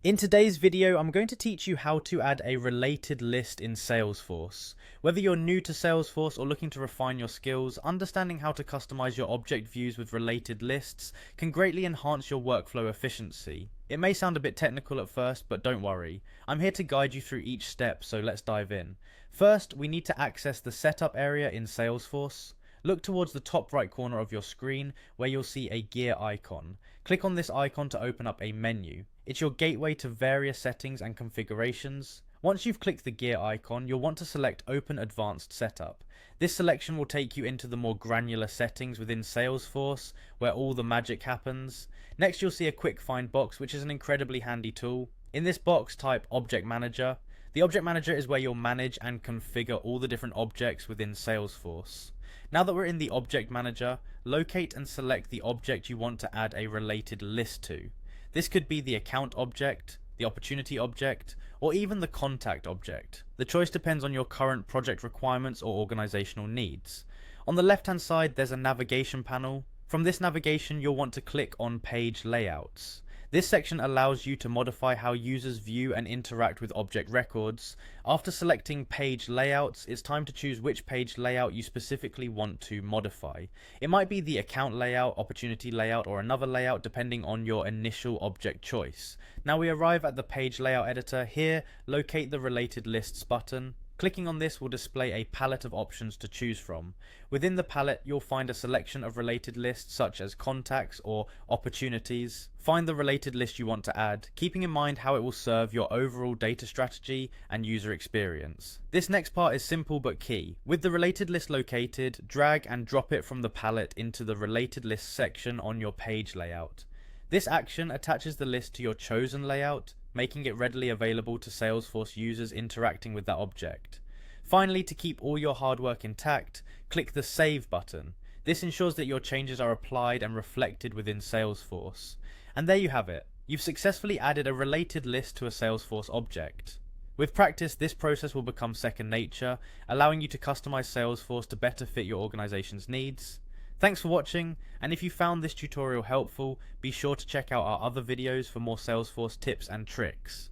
In today's video, I'm going to teach you how to add a related list in Salesforce. Whether you're new to Salesforce or looking to refine your skills, understanding how to customize your object views with related lists can greatly enhance your workflow efficiency. It may sound a bit technical at first, but don't worry. I'm here to guide you through each step, so let's dive in. First, we need to access the setup area in Salesforce. Look towards the top right corner of your screen where you'll see a gear icon. Click on this icon to open up a menu. It's your gateway to various settings and configurations. Once you've clicked the gear icon, you'll want to select Open Advanced Setup. This selection will take you into the more granular settings within Salesforce, where all the magic happens. Next, you'll see a quick find box, which is an incredibly handy tool. In this box, type Object Manager. The Object Manager is where you'll manage and configure all the different objects within Salesforce. Now that we're in the Object Manager, locate and select the object you want to add a related list to. This could be the account object, the opportunity object, or even the contact object. The choice depends on your current project requirements or organizational needs. On the left-hand side, there's a navigation panel. From this navigation, you'll want to click on Page Layouts. This section allows you to modify how users view and interact with object records. After selecting Page Layouts, it's time to choose which page layout you specifically want to modify. It might be the account layout, opportunity layout, or another layout depending on your initial object choice. Now we arrive at the Page Layout Editor. Here, locate the Related Lists button. Clicking on this will display a palette of options to choose from. Within the palette, you'll find a selection of related lists such as contacts or opportunities. Find the related list you want to add, keeping in mind how it will serve your overall data strategy and user experience. This next part is simple but key. With the related list located, drag and drop it from the palette into the related list section on your page layout. This action attaches the list to your chosen layout, making it readily available to Salesforce users interacting with that object. Finally, to keep all your hard work intact, click the Save button. This ensures that your changes are applied and reflected within Salesforce. And there you have it. You've successfully added a related list to a Salesforce object. With practice, this process will become second nature, allowing you to customize Salesforce to better fit your organization's needs. Thanks for watching, and if you found this tutorial helpful, be sure to check out our other videos for more Salesforce tips and tricks.